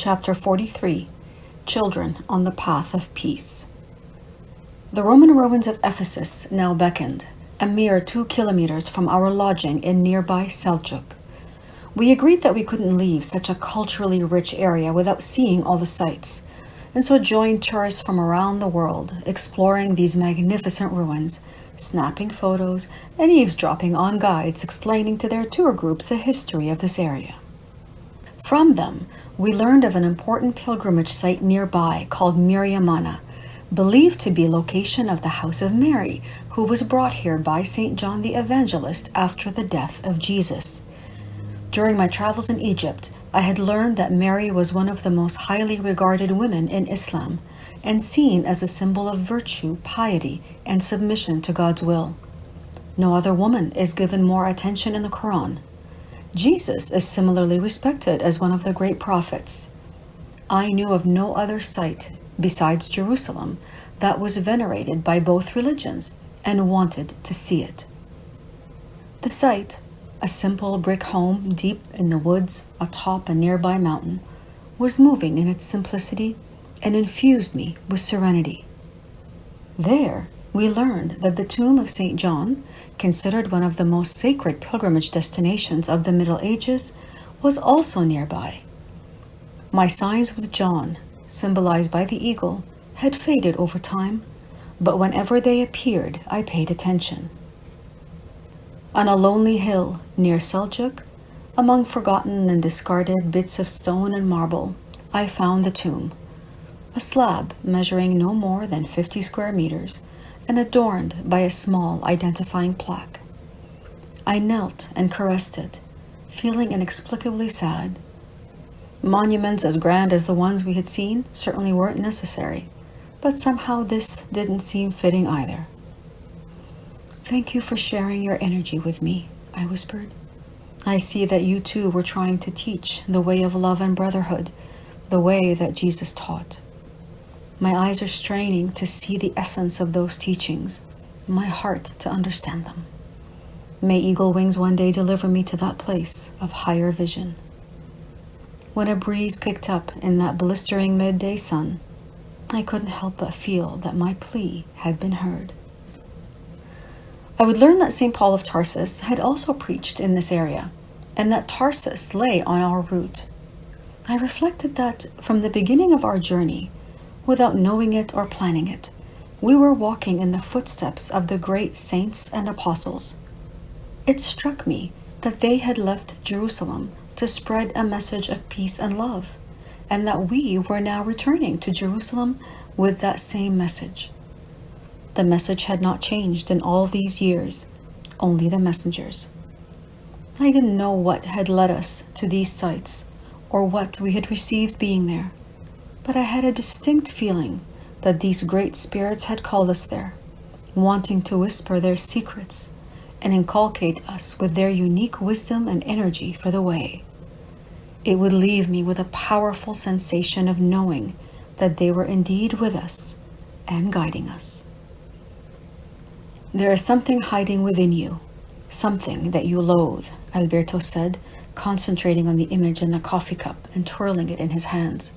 Chapter 43, Children on the Path of Peace. The Roman ruins of Ephesus now beckoned, a mere 2 kilometers from our lodging in nearby Selcuk. We agreed that we couldn't leave such a culturally rich area without seeing all the sights, and so joined tourists from around the world, exploring these magnificent ruins, snapping photos, and eavesdropping on guides explaining to their tour groups the history of this area. From them, we learned of an important pilgrimage site nearby called Meryamana, believed to be location of the house of Mary, who was brought here by St. John the Evangelist after the death of Jesus. During my travels in Egypt, I had learned that Mary was one of the most highly regarded women in Islam and seen as a symbol of virtue, piety, and submission to God's will. No other woman is given more attention in the Quran. Jesus is similarly respected as one of the great prophets. I knew of no other site besides Jerusalem that was venerated by both religions and wanted to see it. The site, a simple brick home deep in the woods atop a nearby mountain, was moving in its simplicity and infused me with serenity. There, we learned that the tomb of St. John, considered one of the most sacred pilgrimage destinations of the Middle Ages, was also nearby. My signs with John, symbolized by the eagle, had faded over time, but whenever they appeared, I paid attention. On a lonely hill near Selcuk, among forgotten and discarded bits of stone and marble, I found the tomb, a slab measuring no more than 50 square meters, and adorned by a small identifying plaque. I knelt and caressed it, feeling inexplicably sad. Monuments as grand as the ones we had seen certainly weren't necessary, but somehow this didn't seem fitting either. "Thank you for sharing your energy with me," I whispered. "I see that you too were trying to teach the way of love and brotherhood, the way that Jesus taught. My eyes are straining to see the essence of those teachings, my heart to understand them. May eagle wings one day deliver me to that place of higher vision." When a breeze kicked up in that blistering midday sun, I couldn't help but feel that my plea had been heard. I would learn that St. Paul of Tarsus had also preached in this area, and that Tarsus lay on our route. I reflected that from the beginning of our journey, without knowing it or planning it, we were walking in the footsteps of the great saints and apostles. It struck me that they had left Jerusalem to spread a message of peace and love, and that we were now returning to Jerusalem with that same message. The message had not changed in all these years, only the messengers. I didn't know what had led us to these sites or what we had received being there, but I had a distinct feeling that these great spirits had called us there, wanting to whisper their secrets and inculcate us with their unique wisdom and energy for the way. It would leave me with a powerful sensation of knowing that they were indeed with us and guiding us. "There is something hiding within you, something that you loathe," Alberto said, concentrating on the image in the coffee cup and twirling it in his hands.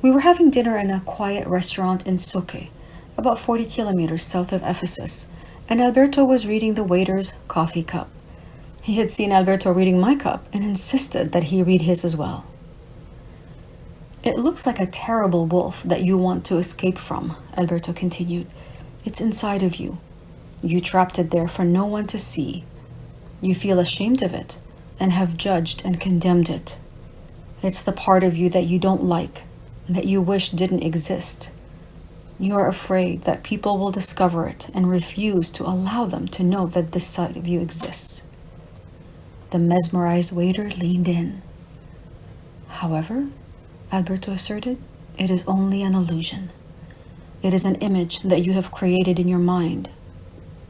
We were having dinner in a quiet restaurant in Soke, about 40 kilometers south of Ephesus, and Alberto was reading the waiter's coffee cup. He had seen Alberto reading my cup and insisted that he read his as well. "It looks like a terrible wolf that you want to escape from," Alberto continued. "It's inside of you. You trapped it there for no one to see. You feel ashamed of it and have judged and condemned it. It's the part of you that you don't like, that you wish didn't exist. You are afraid that people will discover it and refuse to allow them to know that this side of you exists." The mesmerized waiter leaned in. "However," Alberto asserted, "it is only an illusion. It is an image that you have created in your mind.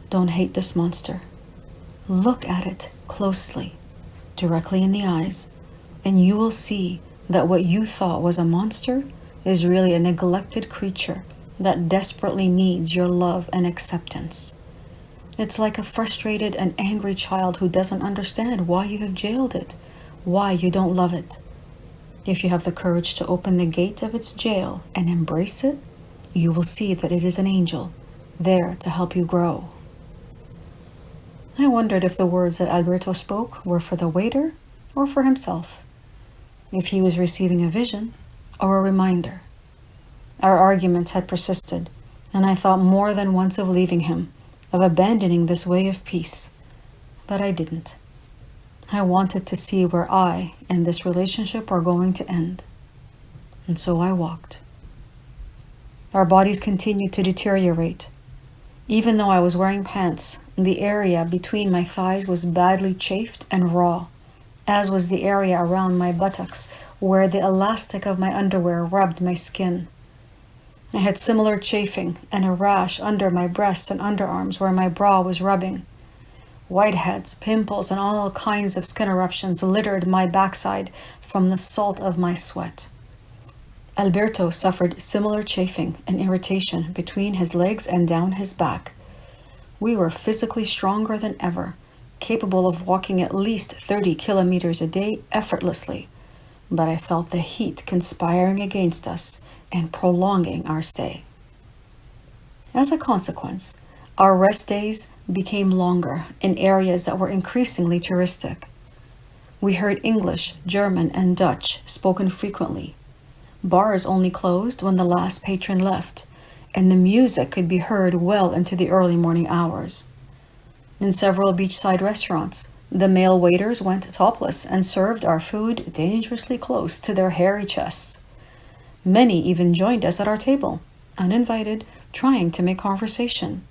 Don't hate this monster. Look at it closely, directly in the eyes, and you will see that what you thought was a monster is really a neglected creature that desperately needs your love and acceptance. It's like a frustrated and angry child who doesn't understand why you have jailed it, why you don't love it. If you have the courage to open the gate of its jail and embrace it, you will see that it is an angel, there to help you grow. I wondered if the words that Alberto spoke were for the waiter or for himself, if he was receiving a vision or a reminder. Our arguments had persisted, and I thought more than once of leaving him, of abandoning this way of peace. But I didn't. I wanted to see where I and this relationship are going to end. And so I walked. Our bodies continued to deteriorate. Even though I was wearing pants, the area between my thighs was badly chafed and raw, as was the area around my buttocks where the elastic of my underwear rubbed my skin. I had similar chafing and a rash under my breast and underarms where my bra was rubbing. Whiteheads, pimples, and all kinds of skin eruptions littered my backside from the salt of my sweat. Alberto suffered similar chafing and irritation between his legs and down his back. We were physically stronger than ever, capable of walking at least 30 kilometers a day effortlessly, but I felt the heat conspiring against us and prolonging our stay. As a consequence, our rest days became longer in areas that were increasingly touristic. We heard English, German, and Dutch spoken frequently. Bars only closed when the last patron left, and the music could be heard well into the early morning hours. In several beachside restaurants, the male waiters went topless and served our food dangerously close to their hairy chests. Many even joined us at our table, uninvited, trying to make conversation.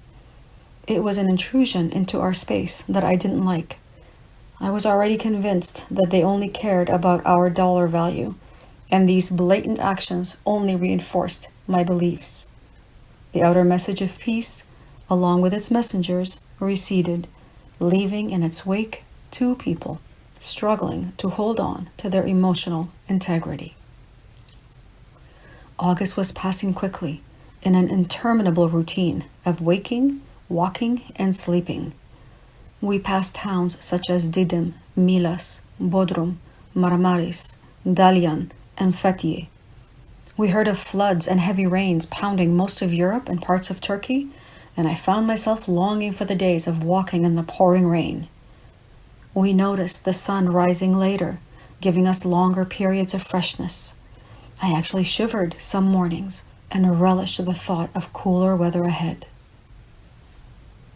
It was an intrusion into our space that I didn't like. I was already convinced that they only cared about our dollar value, and these blatant actions only reinforced my beliefs. The outer message of peace, along with its messengers, receded, leaving in its wake two people struggling to hold on to their emotional integrity. August was passing quickly in an interminable routine of waking, walking, and sleeping. We passed towns such as Didim, Milas, Bodrum, Marmaris, Dalian, and Fethiye. We heard of floods and heavy rains pounding most of Europe and parts of Turkey, and I found myself longing for the days of walking in the pouring rain. We noticed the sun rising later, giving us longer periods of freshness. I actually shivered some mornings and relished the thought of cooler weather ahead.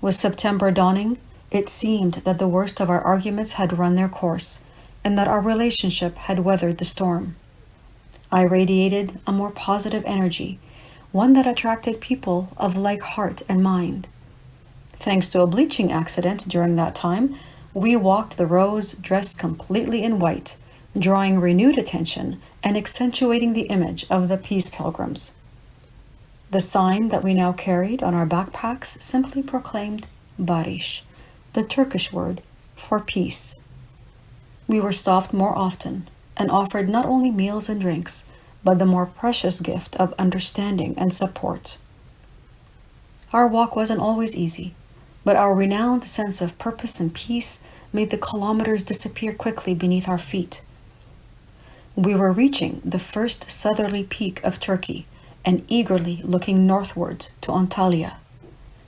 With September dawning, it seemed that the worst of our arguments had run their course, and that our relationship had weathered the storm. I radiated a more positive energy, one that attracted people of like heart and mind. Thanks to a bleaching accident during that time, we walked the roads dressed completely in white, drawing renewed attention and accentuating the image of the peace pilgrims. The sign that we now carried on our backpacks simply proclaimed Barish, the Turkish word for peace. We were stopped more often and offered not only meals and drinks, but the more precious gift of understanding and support. Our walk wasn't always easy, but our renowned sense of purpose and peace made the kilometers disappear quickly beneath our feet. We were reaching the first southerly peak of Turkey and eagerly looking northwards to Antalya.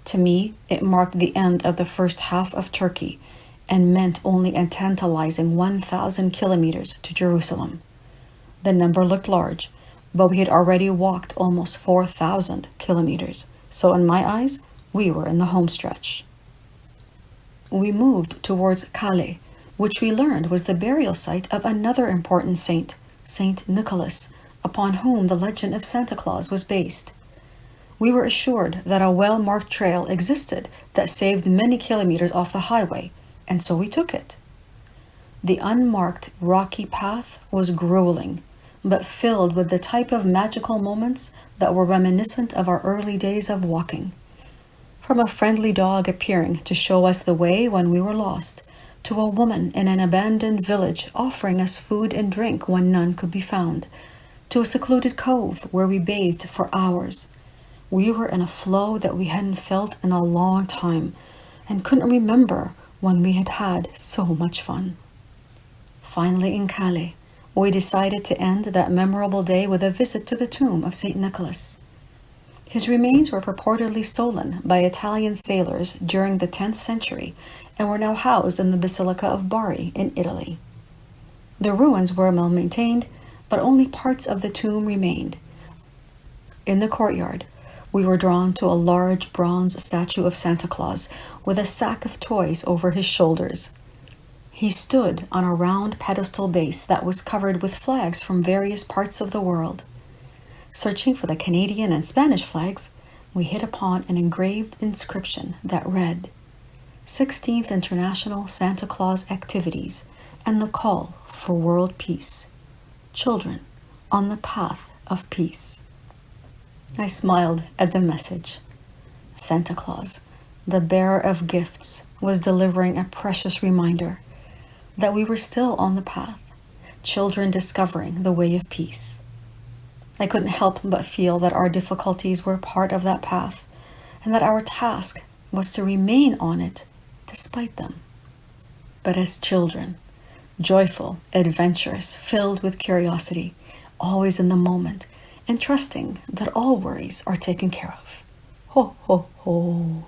To me, it marked the end of the first half of Turkey and meant only a tantalizing 1,000 kilometers to Jerusalem. The number looked large, but we had already walked almost 4,000 kilometers, so in my eyes, we were in the home stretch. We moved towards Kale, which we learned was the burial site of another important saint, Saint Nicholas, upon whom the legend of Santa Claus was based. We were assured that a well-marked trail existed that saved many kilometers off the highway, and so we took it. The unmarked rocky path was grueling, but filled with the type of magical moments that were reminiscent of our early days of walking. From a friendly dog appearing to show us the way when we were lost, to a woman in an abandoned village offering us food and drink when none could be found, to a secluded cove where we bathed for hours. We were in a flow that we hadn't felt in a long time and couldn't remember when we had had so much fun. Finally in Kale, we decided to end that memorable day with a visit to the tomb of St. Nicholas. His remains were purportedly stolen by Italian sailors during the 10th century and were now housed in the Basilica of Bari in Italy. The ruins were well maintained, but only parts of the tomb remained. In the courtyard, we were drawn to a large bronze statue of Santa Claus with a sack of toys over his shoulders. He stood on a round pedestal base that was covered with flags from various parts of the world. Searching for the Canadian and Spanish flags, we hit upon an engraved inscription that read, 16th International Santa Claus Activities and the Call for World Peace. Children on the Path of Peace. I smiled at the message. Santa Claus, the bearer of gifts, was delivering a precious reminder that we were still on the path, children discovering the way of peace. I couldn't help but feel that our difficulties were part of that path, and that our task was to remain on it despite them. But as children, joyful, adventurous, filled with curiosity, always in the moment, and trusting that all worries are taken care of. Ho, ho, ho.